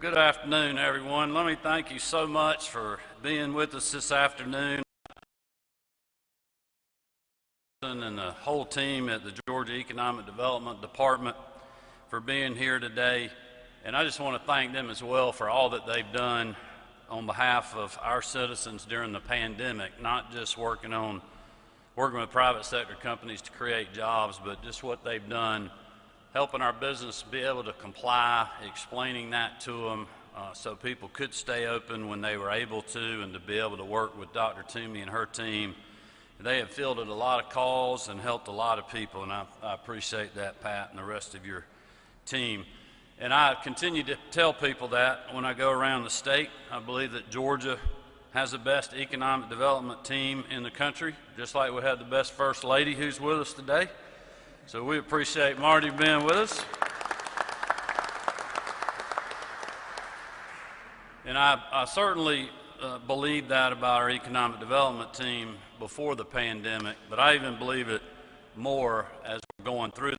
Good afternoon, everyone. Let me thank you so much for being with us this afternoon, and the whole team at the Georgia Economic Development Department for being here today. And I just want to thank them as well for all that they've done on behalf of our citizens during the pandemic, not just working with private sector companies to create jobs, but just what they've done helping our business be able to comply, explaining that to them so people could stay open when they were able to, and to be able to work with Dr. Toomey and her team. They have fielded a lot of calls and helped a lot of people, and I appreciate that, Pat, and the rest of your team. And I continue to tell people that when I go around the state. I believe that Georgia has the best economic development team in the country, just like we have the best First Lady who's with us today. So we appreciate Marty being with us. And I certainly believed that about our economic development team before the pandemic, but I even believe it more as we're going through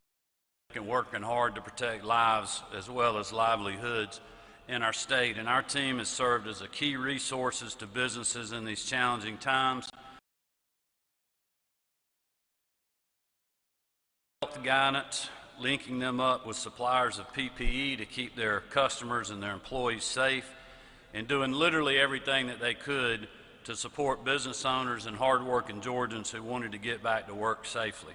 and working hard to protect lives as well as livelihoods in our state. And our team has served as a key resources to businesses in these challenging times. Guidance, linking them up with suppliers of PPE to keep their customers and their employees safe, and doing literally everything that they could to support business owners and hardworking Georgians who wanted to get back to work safely.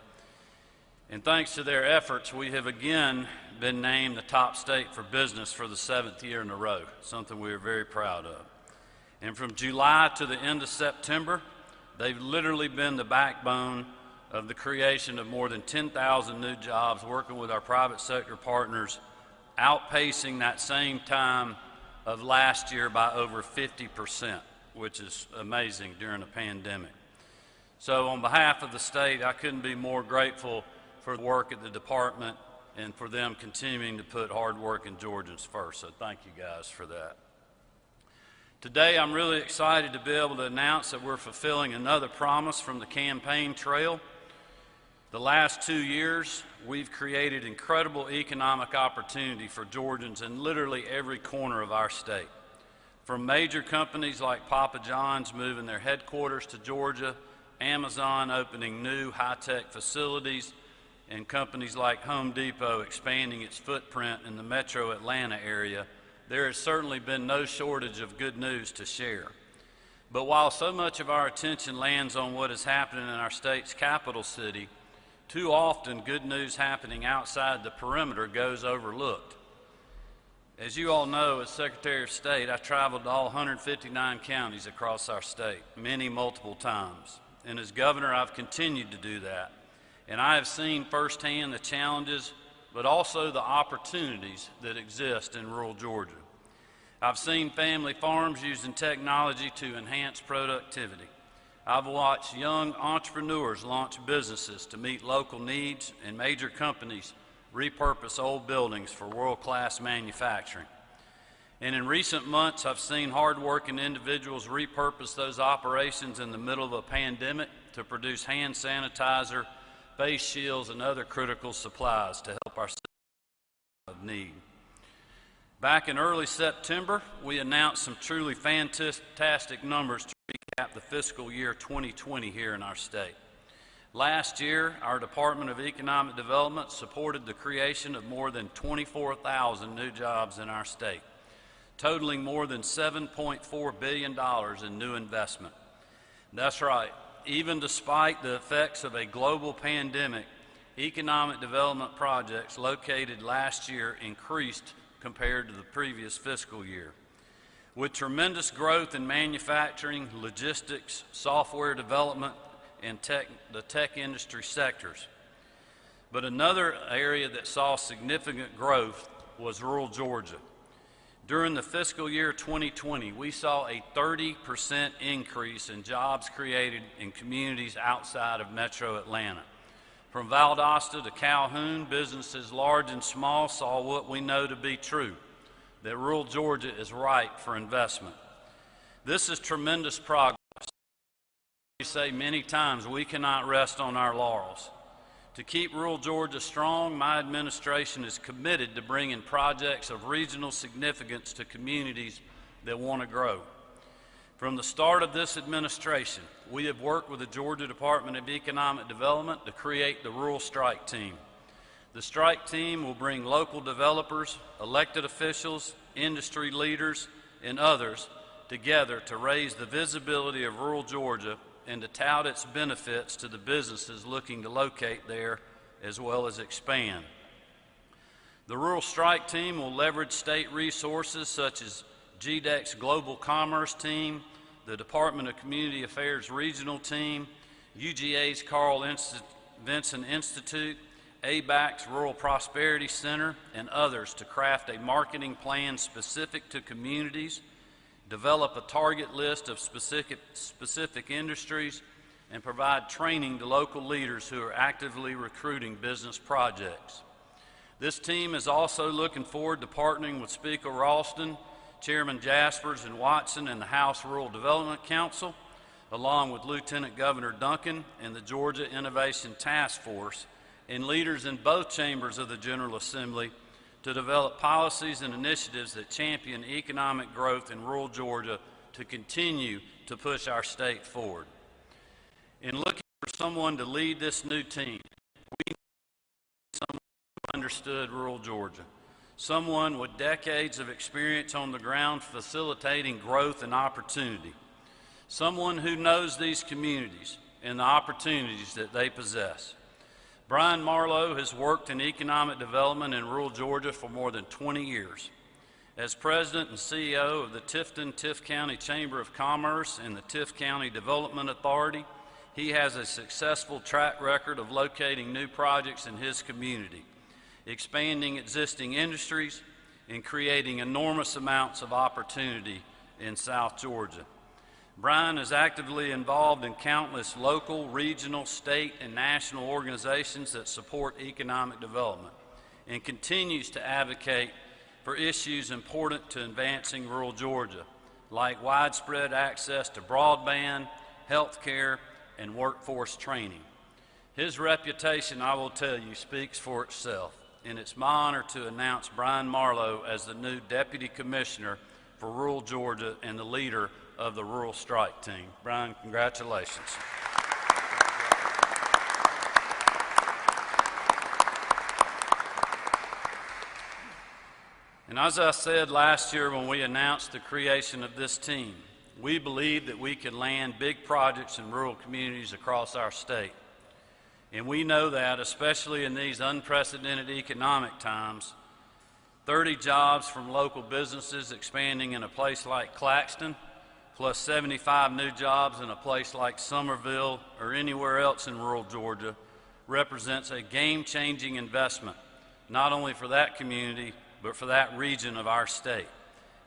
And thanks to their efforts, we have again been named the top state for business for the 7th year in a row, something we are very proud of. And from July to the end of September, they've literally been the backbone of the creation of more than 10,000 new jobs, working with our private sector partners, outpacing that same time of last year by over 50%, which is amazing during a pandemic. So on behalf of the state, I couldn't be more grateful for the work at the department and for them continuing to put hard-working Georgians first. So thank you guys for that. Today, I'm really excited to be able to announce that we're fulfilling another promise from the campaign trail. The last 2 years, we've created incredible economic opportunity for Georgians in literally every corner of our state. From major companies like Papa John's moving their headquarters to Georgia, Amazon opening new high-tech facilities, and companies like Home Depot expanding its footprint in the metro Atlanta area, there has certainly been no shortage of good news to share. But while so much of our attention lands on what is happening in our state's capital city, too often good news happening outside the perimeter goes overlooked. As you all know, as Secretary of State, I traveled to all 159 counties across our state, many multiple times. And as governor, I've continued to do that. And I have seen firsthand the challenges, but also the opportunities that exist in rural Georgia. I've seen family farms using technology to enhance productivity. I've watched young entrepreneurs launch businesses to meet local needs, and major companies repurpose old buildings for world-class manufacturing. And in recent months, I've seen hard-working individuals repurpose those operations in the middle of a pandemic to produce hand sanitizer, face shields, and other critical supplies to help our citizens of need. Back in early September, we announced some truly fantastic numbers to recap the fiscal year 2020 here in our state. Last year, our Department of Economic Development supported the creation of more than 24,000 new jobs in our state, totaling more than $7.4 billion in new investment. That's right, even despite the effects of a global pandemic, economic development projects located last year increased compared to the previous fiscal year. With tremendous growth in manufacturing, logistics, software development, and the tech industry sectors. But another area that saw significant growth was rural Georgia. During the fiscal year 2020, we saw a 30% increase in jobs created in communities outside of metro Atlanta. From Valdosta to Calhoun, businesses large and small saw what we know to be true, that rural Georgia is ripe for investment. This is tremendous progress. We say many times we cannot rest on our laurels. To keep rural Georgia strong, my administration is committed to bringing projects of regional significance to communities that want to grow. From the start of this administration, we have worked with the Georgia Department of Economic Development to create the Rural Strike Team. The Strike Team will bring local developers, elected officials, industry leaders, and others together to raise the visibility of rural Georgia and to tout its benefits to the businesses looking to locate there as well as expand. The Rural Strike Team will leverage state resources such as GDEC's Global Commerce Team, the Department of Community Affairs Regional Team, UGA's Carl Vinson Institute, ABAC's Rural Prosperity Center, and others to craft a marketing plan specific to communities, develop a target list of specific industries, and provide training to local leaders who are actively recruiting business projects. This team is also looking forward to partnering with Speaker Ralston, Chairman Jaspers and Watson, and the House Rural Development Council, along with Lieutenant Governor Duncan and the Georgia Innovation Task Force, and leaders in both chambers of the General Assembly to develop policies and initiatives that champion economic growth in rural Georgia to continue to push our state forward. In looking for someone to lead this new team, we need someone who understood rural Georgia, someone with decades of experience on the ground facilitating growth and opportunity, someone who knows these communities and the opportunities that they possess. Brian Marlowe has worked in economic development in rural Georgia for more than 20 years. As president and CEO of the Tift County Chamber of Commerce and the Tift County Development Authority, he has a successful track record of locating new projects in his community, expanding existing industries, and creating enormous amounts of opportunity in South Georgia. Brian is actively involved in countless local, regional, state, and national organizations that support economic development and continues to advocate for issues important to advancing rural Georgia, like widespread access to broadband, health care, and workforce training. His reputation, I will tell you, speaks for itself, and it's my honor to announce Brian Marlowe as the new Deputy Commissioner for rural Georgia and the leader of the Rural Strike Team. Brian, congratulations. And as I said last year when we announced the creation of this team, we believe that we can land big projects in rural communities across our state. And we know that, especially in these unprecedented economic times, 30 jobs from local businesses expanding in a place like Claxton, plus 75 new jobs in a place like Summerville or anywhere else in rural Georgia, represents a game-changing investment, not only for that community, but for that region of our state.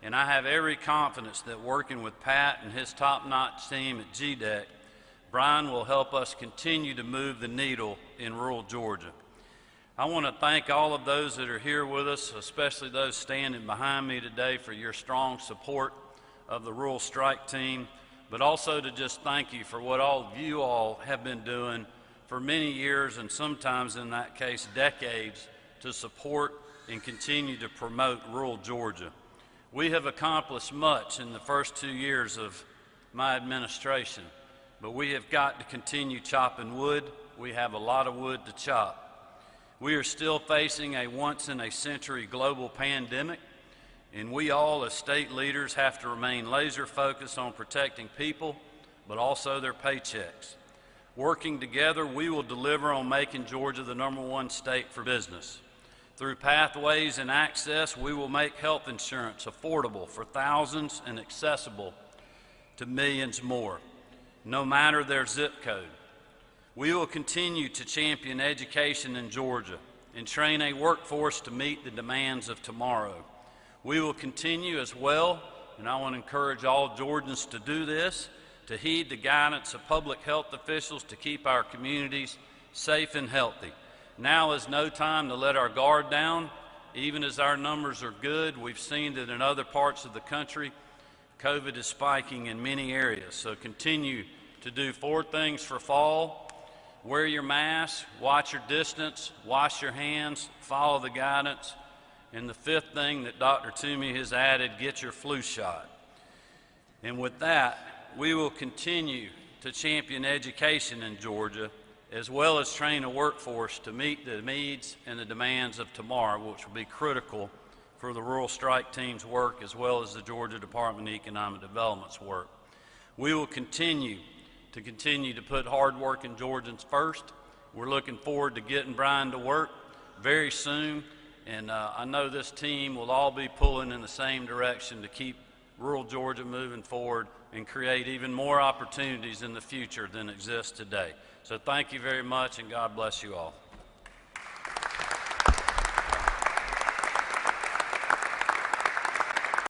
And I have every confidence that working with Pat and his top-notch team at GDEC, Brian will help us continue to move the needle in rural Georgia. I want to thank all of those that are here with us, especially those standing behind me today, for your strong support of the Rural Strike Team, but also to just thank you for what all of you all have been doing for many years, and sometimes in that case decades, to support and continue to promote rural Georgia. We have accomplished much in the first 2 years of my administration, but we have got to continue chopping wood. We have a lot of wood to chop. We are still facing a once-in-a-century global pandemic, and we all as state leaders have to remain laser focused on protecting people, but also their paychecks. Working together, we will deliver on making Georgia the #1 state for business. Through pathways and access, we will make health insurance affordable for thousands and accessible to millions more, no matter their zip code. We will continue to champion education in Georgia and train a workforce to meet the demands of tomorrow. We will continue as well, and I want to encourage all Georgians to do this, to heed the guidance of public health officials to keep our communities safe and healthy. Now is no time to let our guard down. Even as our numbers are good, we've seen that in other parts of the country, COVID is spiking in many areas. So continue to do 4 things for fall: wear your mask, watch your distance, wash your hands, follow the guidance. And the fifth thing that Dr. Toomey has added, get your flu shot. And with that, we will continue to champion education in Georgia, as well as train a workforce to meet the needs and the demands of tomorrow, which will be critical for the Rural Strike Team's work, as well as the Georgia Department of Economic Development's work. We will continue to put hard-working Georgians first. We're looking forward to getting Brian to work very soon, and I know this team will all be pulling in the same direction to keep rural Georgia moving forward and create even more opportunities in the future than exist today. So thank you very much, and God bless you all.